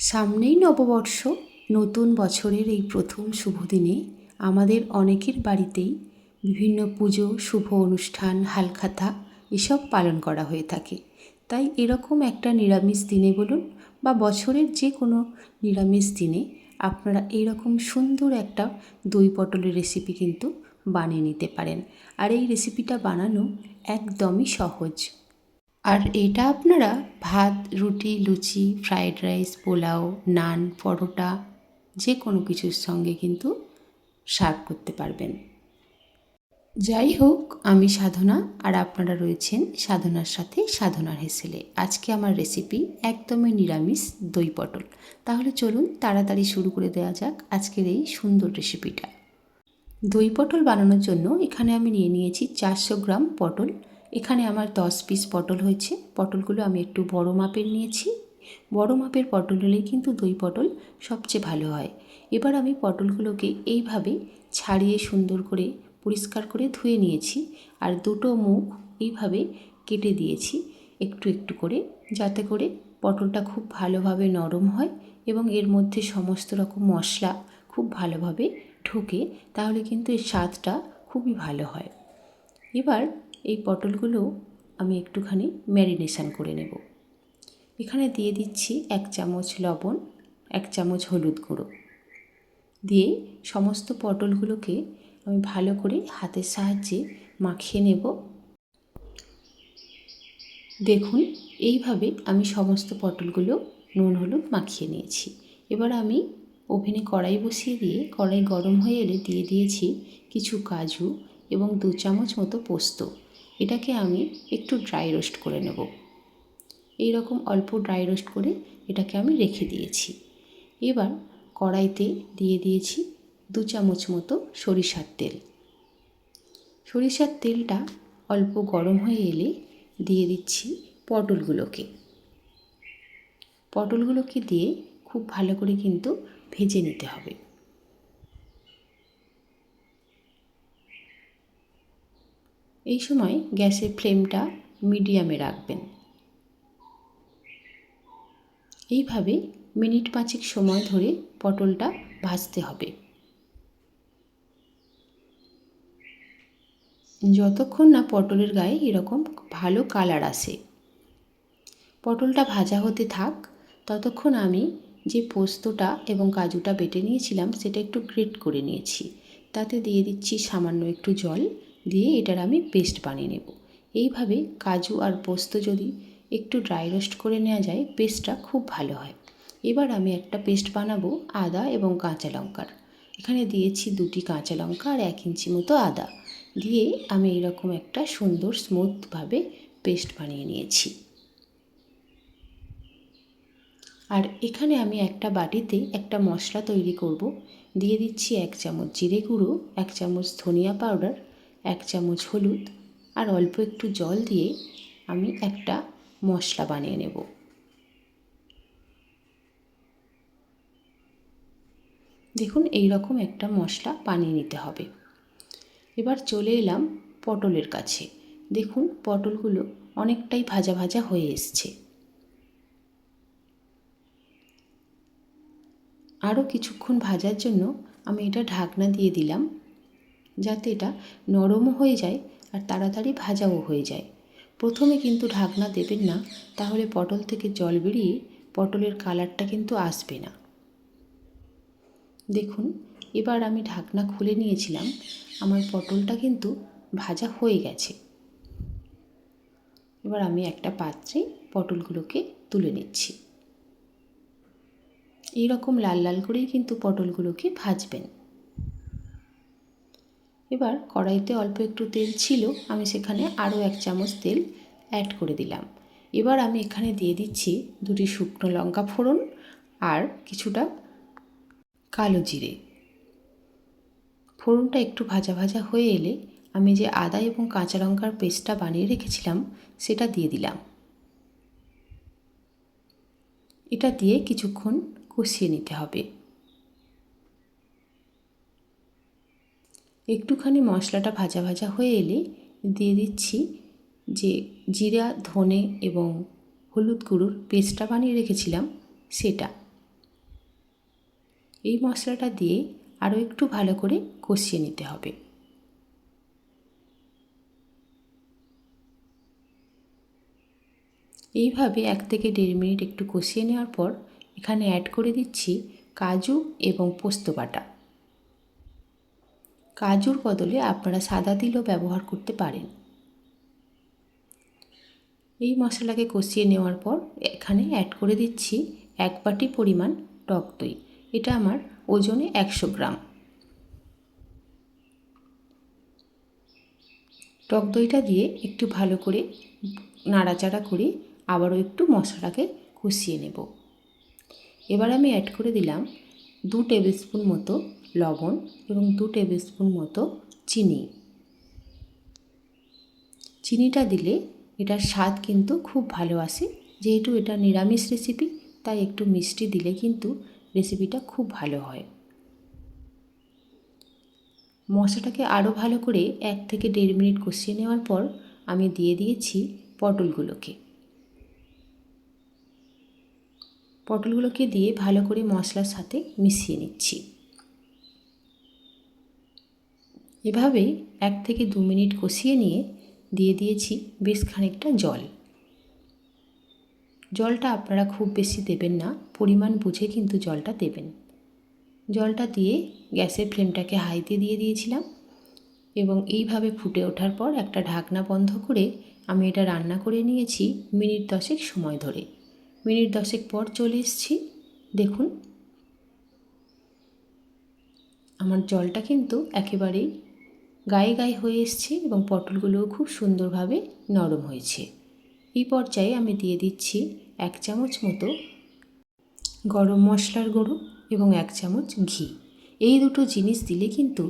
সামনেই নববর্ষ। নতুন বছরের এই প্রথম শুভ দিনে আমাদের অনেকের বাড়িতেই বিভিন্ন পুজো, শুভ অনুষ্ঠান, হালখাতা এসব পালন করা হয়ে থাকে। তাই এরকম একটা নিরামিষ দিনে বলুন বা বছরের যে কোনো নিরামিষ দিনে আপনারা এইরকম সুন্দর একটা দই পটলের রেসিপি কিন্তু বানিয়ে নিতে পারেন। আর এই রেসিপিটা বানানো একদমই সহজ। আর এটা আপনারা ভাত, রুটি, লুচি, ফ্রায়েড রাইস, পোলাও, নান, পরোটা যে কোনো কিছুর সঙ্গে কিন্তু সার্ভ করতে পারবেন। যাই হোক, আমি সাধনা আর আপনারা রয়েছেন সাধনার সাথে সাধনার হেসেলে। আজকে আমার রেসিপি একদমই নিরামিষ দই পটল। তাহলে চলুন তাড়াতাড়ি শুরু করে দেওয়া যাক আজকের এই সুন্দর রেসিপিটা। দই পটল বানানোর জন্য এখানে আমি নিয়ে নিয়েছি 400 গ্রাম পটল। এখানে আমার 10 পিস পটল হয়েছে। পটলগুলো আমি একটু বড় মাপের নিয়েছি। বড় মাপের পটল হলেই কিন্তু দই পটল সবচেয়ে ভালো হয়। এবার আমি পটলগুলোকে এইভাবে ছাড়িয়ে সুন্দর করে পরিষ্কার করে ধুয়ে নিয়েছি। আর দুটো মুখ এইভাবে কেটে দিয়েছি একটু একটু করে, যাতে করে পটলটা খুব ভালোভাবে নরম হয় এবং এর মধ্যে সমস্ত রকম মশলা খুব ভালোভাবে ঢোকে। তাহলে কিন্তু এর স্বাদটা খুবই ভালো হয়। এবার এই পটলগুলো আমি একটুখানি ম্যারিনেশন করে নেব। এখানে দিয়ে দিচ্ছি 1 চামচ লবণ, 1 চামচ হলুদ গুঁড়ো দিয়ে সমস্ত পটলগুলোকে আমি ভালো করে হাতের সাহায্যে মাখিয়ে নেব। দেখুন, এইভাবে আমি সমস্ত পটলগুলো নুন হলুদ মাখিয়ে নিয়েছি। এবার আমি ওভেনে কড়াই বসিয়ে দিয়ে কড়াই গরম হয়ে এলে দিয়ে দিয়েছি কিছু কাজু এবং 2 চামচ মতো পোস্ত। এটাকে আমি একটু ড্রাই রোস্ট করে নেব। এই রকম অল্প ড্রাই রোস্ট করে এটাকে আমি রেখে দিয়েছি। এবার কড়াইতে দিয়ে দিয়েছি 2 চামচ মতো সরিষার তেল। সরিষার তেলটা অল্প গরম হয়ে এলে দিয়ে দিচ্ছি পটলগুলোকে দিয়ে খুব ভালো করে কিন্তু ভেজে নিতে হবে। এই সময় গ্যাসের ফ্লেমটা মিডিয়ামে রাখবেন। এইভাবে মিনিট 5 সময় ধরে পটলটা ভাজতে হবে। যতক্ষণ না পটলের গায়ে এরকম ভালো কালার আসে। পটলটা ভাজা হতে থাক, ততক্ষণ আমি যে পোস্তটা এবং কাজুটা বেটে নিয়েছিলাম সেটা একটু গ্রেট করে নিয়েছি। তাতে দিয়ে দিচ্ছি সামান্য একটু জল, দিয়ে এটার আমি পেস্ট বানিয়ে নেব। এইভাবে কাজু আর পোস্ত যদি একটু ড্রাই রোস্ট করে নেওয়া যায়, পেস্টটা খুব ভালো হয়। এবার আমি একটা পেস্ট বানাবো আদা এবং কাঁচা লঙ্কার। এখানে দিয়েছি 2টি কাঁচা লঙ্কা আর 1 ইঞ্চি মতো আদা দিয়ে আমি এরকম একটা সুন্দর স্মুথভাবে পেস্ট বানিয়ে নিয়েছি। আর এখানে আমি একটা বাটিতে একটা মশলা তৈরি করব। দিয়ে দিচ্ছি 1 চামচ জিরে গুঁড়ো, 1 চামচ ধনিয়া পাউডার, 1 চামচ হলুদ আর অল্প একটু জল দিয়ে আমি একটা মশলা বানিয়ে নেব। দেখুন, এই রকম একটা মশলা বানিয়ে নিতে হবে। এবার চলে এলাম পটলের কাছে। দেখুন, পটলগুলো অনেকটাই ভাজা ভাজা হয়ে এসছে। আরও কিছুক্ষণ ভাজার জন্য আমি এটা ঢাকনা দিয়ে দিলাম, যাতে এটা নরমও হয়ে যায় আর তাড়াতাড়ি ভাজাও হয়ে যায়। প্রথমে কিন্তু ঢাকনা দেবেন না, তাহলে পটল থেকে জল বেরিয়ে পটলের কালারটা কিন্তু আসবে না। দেখুন, এবার আমি ঢাকনা খুলে নিয়েছিলাম, আমার পটলটা কিন্তু ভাজা হয়ে গেছে। এবার আমি একটা পাত্রে পটলগুলোকে তুলে নিচ্ছি। এই রকম লাল লাল করেই কিন্তু পটলগুলোকে ভাজবেন। এবার কড়াইতে অল্প একটু তেল ছিল, আমি সেখানে আরও 1 চামচ তেল অ্যাড করে দিলাম। এবার আমি এখানে দিয়ে দিচ্ছি 2টি শুকনো লঙ্কা ফোড়ন আর কিছুটা কালো জিরে। ফোড়নটা একটু ভাজা ভাজা হয়ে এলে আমি যে আদা এবং কাঁচা লঙ্কার পেস্টটা বানিয়ে রেখেছিলাম সেটা দিয়ে দিলাম। এটা দিয়ে কিছুক্ষণ কষিয়ে নিতে হবে। একটুখানি মশলাটা ভাজা ভাজা হয়ে এলে দিয়ে দিচ্ছি যে জিরা, ধনে এবং হলুদ গুঁড়োর পেস্টটা বানিয়ে রেখেছিলাম সেটা। এই মশলাটা দিয়ে আরও একটু ভালো করে কষিয়ে নিতে হবে। এইভাবে 1 থেকে 1.5 মিনিট একটু কষিয়ে নেওয়ার পর এখানে অ্যাড করে দিচ্ছি কাজু এবং পোস্ত বাটা। কাজুর বদলে আপনারা সাদা তিলও ব্যবহার করতে পারেন। এই মশলাকে কষিয়ে নেওয়ার পর এখানে অ্যাড করে দিচ্ছি 1 বাটি পরিমাণ টক দই। এটা আমার ওজনে 100 গ্রাম। টক দইটা দিয়ে একটু ভালো করে নাড়াচাড়া করে আবারও একটু মশলাটাকে কষিয়ে নেব। এবার আমি অ্যাড করে দিলাম 2 টেবিল স্পুন মতো লবণ এবং 2 টেবিল স্পুন মতো চিনি। চিনিটা দিলে এটার স্বাদ কিন্তু খুব ভালো আসে। যেহেতু এটা নিরামিষ রেসিপি, তাই একটু মিষ্টি দিলে কিন্তু রেসিপিটা খুব ভালো হয়। মশলাটাকে আরও ভালো করে 1 থেকে 1.5 মিনিট কষিয়ে নেওয়ার পর আমি দিয়ে দিয়েছি পটলগুলোকে। পটলগুলোকে দিয়ে ভালো করে মশলার সাথে মিশিয়ে নিচ্ছি। এভাবেই 1 থেকে 2 মিনিট কষিয়ে নিয়ে দিয়ে দিয়েছি বেশ খানিকটা জল। জলটা আপনারা খুব বেশি দেবেন না, পরিমাণ বুঝে কিন্তু জলটা দেবেন। জলটা দিয়ে গ্যাসের ফ্লেমটাকে হাইতে দিয়ে দিয়েছিলাম এবং এইভাবে ফুটে ওঠার পর একটা ঢাকনা বন্ধ করে আমি এটা রান্না করে নিয়েছি মিনিট 10 সময় ধরে। মিনিট 10 পর চলে এসেছি। দেখুন আমার জলটা কিন্তু একেবারেই গায়ে গায়ে হয়ে এসছে এবং পটলগুলোও খুব সুন্দরভাবে নরম হয়েছে। এই পর্যায়ে আমি দিয়ে দিচ্ছি 1 চামচ মতো গরম মশলার গুঁড়ো এবং 1 চামচ ঘি। এই দুটো জিনিস দিলে কিন্তু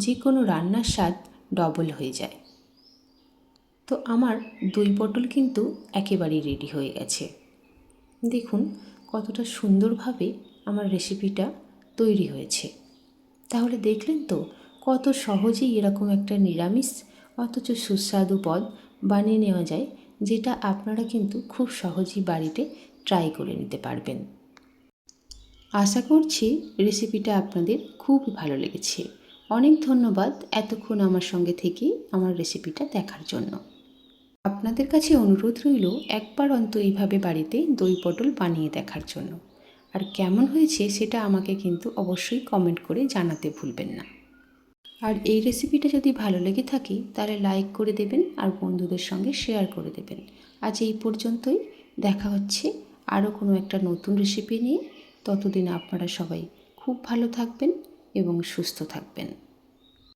যে কোনো রান্নার স্বাদ ডবল হয়ে যায়। তো আমার দই পটল কিন্তু একেবারেই রেডি হয়ে গেছে। দেখুন কতটা সুন্দরভাবে আমার রেসিপিটা তৈরি হয়েছে। তাহলে দেখলেন তো কত সহজেই এরকম একটা নিরামিষ অথচ সুস্বাদু পদ বানিয়ে নেওয়া যায়, যেটা আপনারা কিন্তু খুব সহজেই বাড়িতে ট্রাই করে নিতে পারবেন। আশা করছি রেসিপিটা আপনাদের খুব ভালো লেগেছে। অনেক ধন্যবাদ এতক্ষণ আমার সঙ্গে থেকে আমার রেসিপিটা দেখার জন্য। আপনাদের কাছে অনুরোধ রইল একবার অন্তত এইভাবে বাড়িতে দই পটল বানিয়ে দেখার জন্য। আর কেমন হয়েছে সেটা আমাকে কিন্তু অবশ্যই কমেন্ট করে জানাতে ভুলবেন না। আর এই রেসিপিটা যদি ভালো লেগে থাকে তাহলে লাইক করে দেবেন আর বন্ধুদের সঙ্গে শেয়ার করে দেবেন। আজ এই পর্যন্তই, দেখা হচ্ছে আরও কোনো একটা নতুন রেসিপি নিয়ে। ততদিন আপনারা সবাই খুব ভালো থাকবেন এবং সুস্থ থাকবেন।